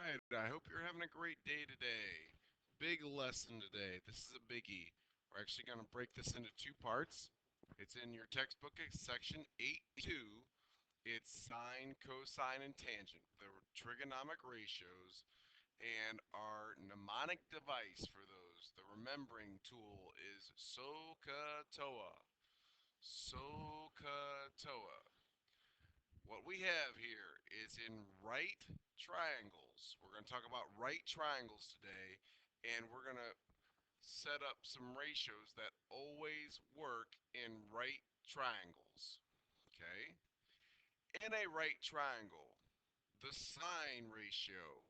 right, I hope you're having a great day today. Big lesson today. This is a biggie. We're actually going to break this into two parts. It's in your textbook, it's section 8.2. It's sine, cosine, and tangent, the trigonomic ratios, and our mnemonic device for those, the remembering tool, is SOHCAHTOA. SOHCAHTOA. What we have here is in right triangles. We're going to talk about right triangles today, and we're going to set up some ratios that always work in right triangles. Okay? In a right triangle, the sine ratio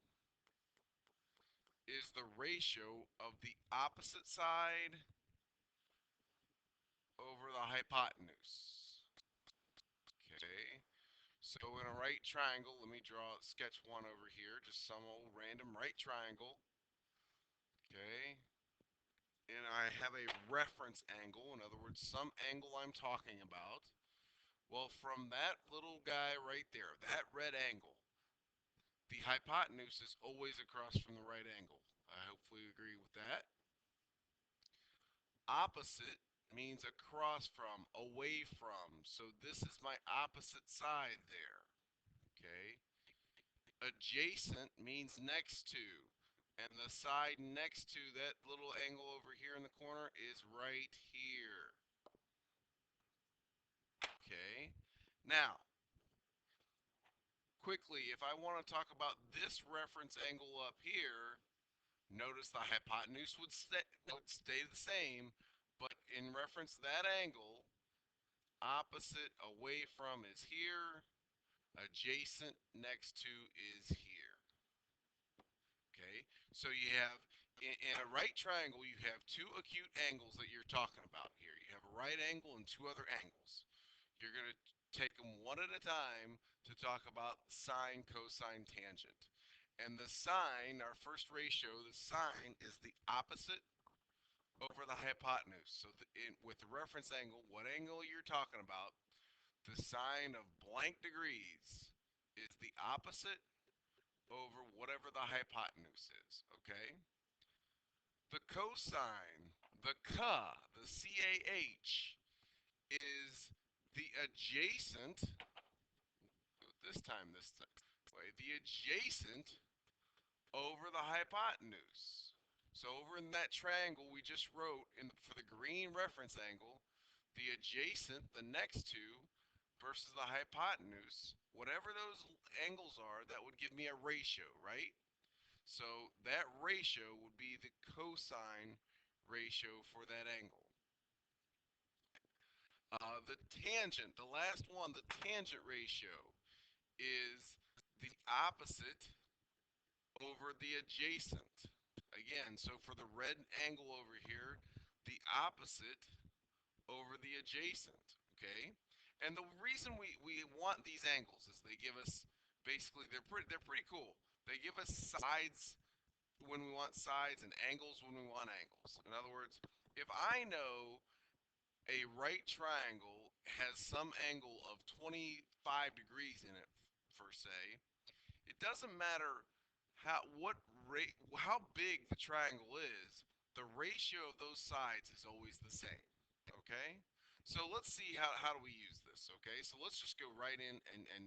is the ratio of the opposite side over the hypotenuse. Okay? So in a right triangle, let me draw sketch one over here, just some old random right triangle. Okay, and I have a reference angle, in other words, some angle I'm talking about. Well, from that little guy right there, that red angle, the hypotenuse is always across from the right angle. I hopefully agree with that. Opposite means across from, away from. So this is my opposite side there. Okay. Adjacent means next to. And the side next to that little angle over here in the corner is right here. Okay. Now, quickly, if I want to talk about this reference angle up here, notice the hypotenuse would stay the same, but in reference to that angle, opposite away from is here, adjacent next to is here. Okay, so you have in a right triangle, you have two acute angles that you're talking about here. You have a right angle and two other angles. You're going to take them one at a time to talk about sine, cosine, tangent. And the sine, our first ratio, the sine is the opposite over the hypotenuse. So with the reference angle, what angle you're talking about, the sine of blank degrees is the opposite over whatever the hypotenuse is, okay? The cosine, the the CAH, is the adjacent, this time, way, the adjacent over the hypotenuse. So over in that triangle we just wrote for the green reference angle, the adjacent, the next to, versus the hypotenuse, whatever those angles are, that would give me a ratio, right? So that ratio would be the cosine ratio for that angle. The tangent, the last one, the tangent ratio is the opposite over the adjacent. Again, so for the red angle over here, the opposite over the adjacent, okay? And the reason we want these angles is they give us, basically, they're pretty cool. They give us sides when we want sides and angles when we want angles. In other words, if I know a right triangle has some angle of 25 degrees in it, per se, it doesn't matter how big the triangle is, the ratio of those sides is always the same. Okay? So let's see how do we use this, okay? So let's just go right in and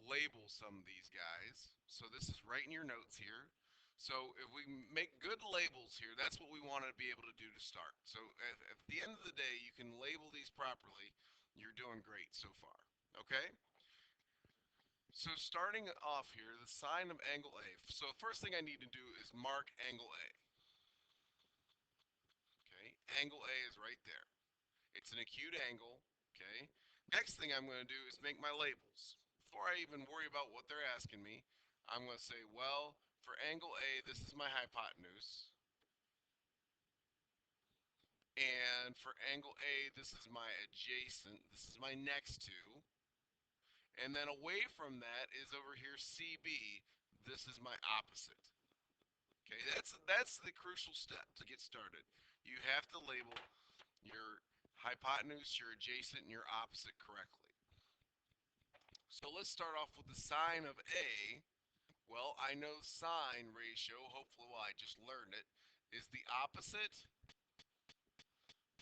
label some of these guys. So this is right in your notes here. So if we make good labels here, that's what we want to be able to do to start. So at the end of the day, you can label these properly. You're doing great so far. Okay? So starting off here, the sine of angle A. So first thing I need to do is mark angle A. Okay? Angle A is right there. It's an acute angle. Okay? Next thing I'm going to do is make my labels. Before I even worry about what they're asking me, I'm going to say, well, for angle A, this is my hypotenuse. And for angle A, this is my adjacent. This is my next to. And then away from that is over here CB. This is my opposite. Okay, that's the crucial step to get started. You have to label your hypotenuse, your adjacent, and your opposite correctly. So let's start off with the sine of A. Well, I know sine ratio, hopefully, well, I just learned it, is the opposite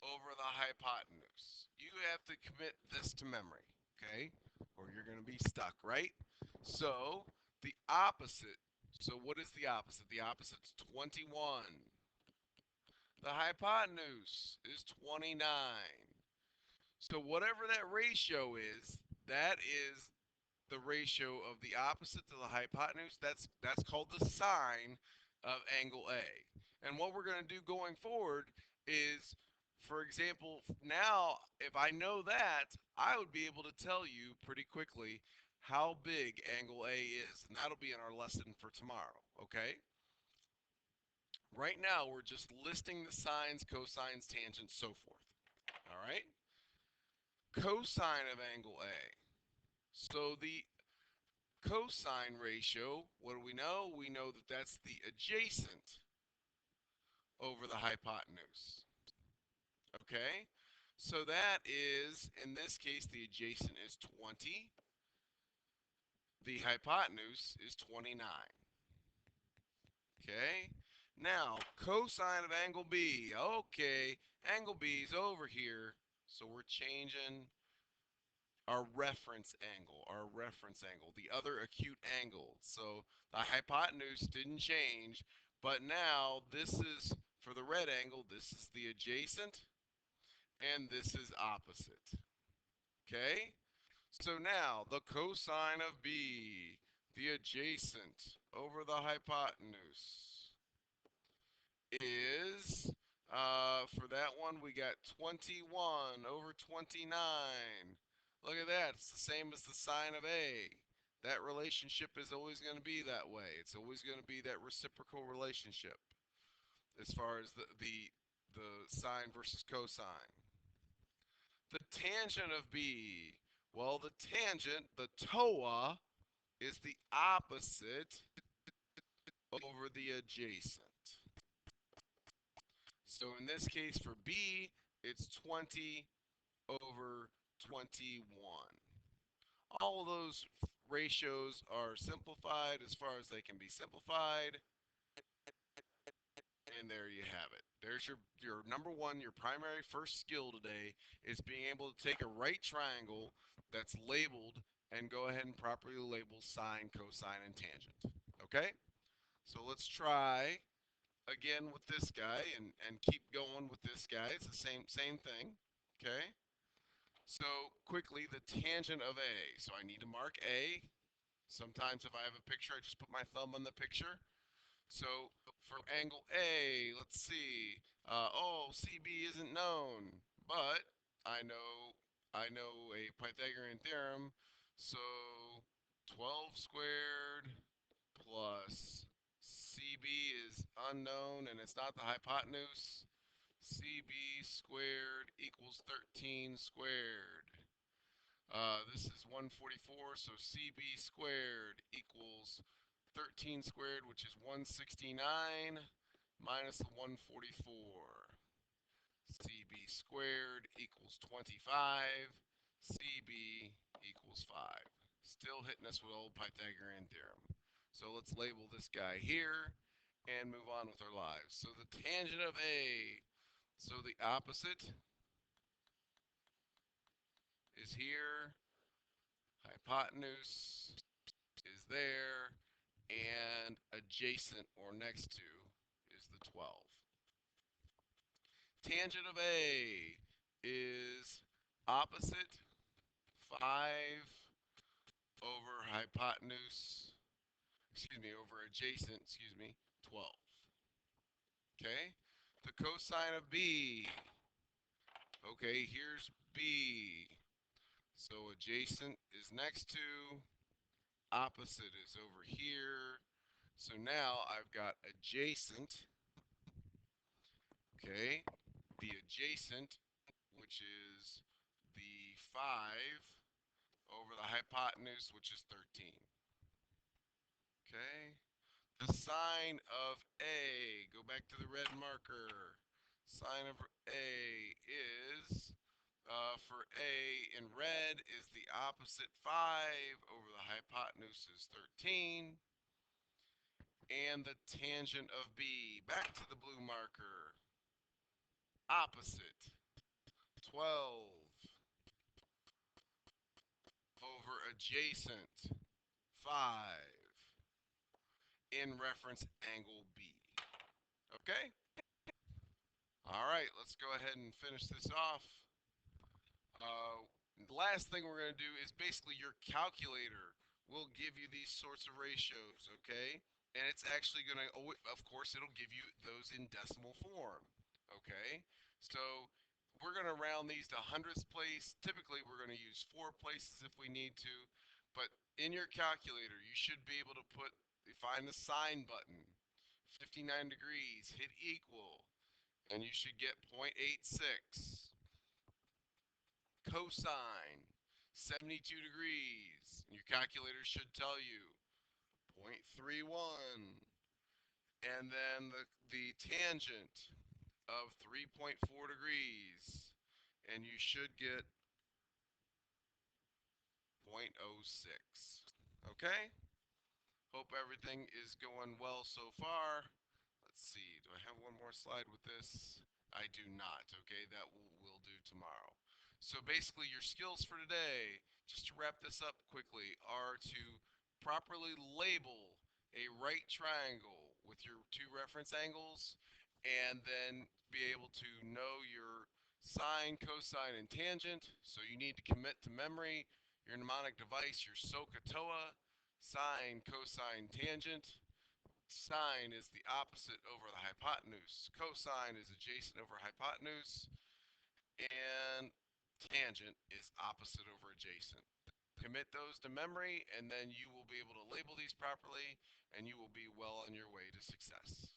over the hypotenuse. You have to commit this to memory, okay? Or you're going to be stuck, right? So, the opposite. So, what is the opposite? The opposite's 21. The hypotenuse is 29. So, whatever that ratio is, that is the ratio of the opposite to the hypotenuse. That's called the sine of angle A. And what we're going to do going forward is, for example, now if I know that, I would be able to tell you pretty quickly how big angle A is, and that'll be in our lesson for tomorrow, okay? Right now, we're just listing the sines, cosines, tangents, so forth. All right? Cosine of angle A. So the cosine ratio, what do we know? We know that that's the adjacent over the hypotenuse. Okay? So that is, in this case, the adjacent is 20. The hypotenuse is 29. Okay? Now, cosine of angle B. Okay, angle B is over here. So we're changing our reference angle, the other acute angle. So the hypotenuse didn't change, but now this is, for the red angle, this is the adjacent, and this is opposite. Okay? So now the cosine of B, the adjacent over the hypotenuse, is, for that one, we got 21 over 29. Look at that. It's the same as the sine of A. That relationship is always going to be that way. It's always going to be that reciprocal relationship as far as the sine versus cosine. The tangent of B. Well, the tangent, the TOA, is the opposite over the adjacent. So in this case for B, it's 20 over 21. All of those ratios are simplified as far as they can be simplified. And there you have it. There's your number one, your primary first skill today is being able to take a right triangle that's labeled and go ahead and properly label sine, cosine, and tangent. Okay? So let's try again with this guy and keep going with this guy. It's the same thing. Okay? So quickly, the tangent of A. So I need to mark A. Sometimes if I have a picture, I just put my thumb on the picture. So for angle A, let's see. Oh, CB isn't known, but I know a Pythagorean theorem. So 12 squared plus CB is unknown and it's not the hypotenuse. CB squared equals 13 squared. This is 144, so CB squared equals 13 squared, which is 169, minus the 144. CB squared equals 25. CB equals 5. Still hitting us with old Pythagorean theorem. So let's label this guy here and move on with our lives. So the tangent of A. So the opposite is here. Hypotenuse is there. And adjacent or next to is the 12. Tangent of A is opposite 5 over hypotenuse, over adjacent, 12. Okay? The cosine of B. Okay, here's B. So adjacent is next to, opposite is over here. So now I've got adjacent, okay, the adjacent, which is the 5 over the hypotenuse, which is 13. Okay? The sine of A, go back to the red marker. Sine of A is, for A in red, is the opposite 5 over the hypotenuse is 13. and the tangent of B. Back to the blue marker. Opposite. 12 over adjacent. 5 in reference angle B. Okay? All right, let's go ahead and finish this off. The last thing we're going to do is basically your calculator will give you these sorts of ratios, okay? And it's actually going to, of course, it'll give you those in decimal form, okay? So we're going to round these to hundredths place. Typically, we're going to use 4 places if we need to, but in your calculator, you should be able to find the sign button, 59 degrees, hit equal, and you should get 0.86. Cosine, 72 degrees. Your calculator should tell you 0.31. And then the tangent of 3.4 degrees. And you should get 0.06. Okay? Hope everything is going well so far. Let's see, do I have one more slide with this? I do not, okay? That we'll do tomorrow. So basically your skills for today, just to wrap this up quickly, are to properly label a right triangle with your 2 reference angles, and then be able to know your sine, cosine, and tangent. So you need to commit to memory your mnemonic device, your SOHCAHTOA, sine, cosine, tangent. Sine is the opposite over the hypotenuse. Cosine is adjacent over hypotenuse. And tangent is opposite over adjacent. Commit those to memory, and then you will be able to label these properly, and you will be well on your way to success.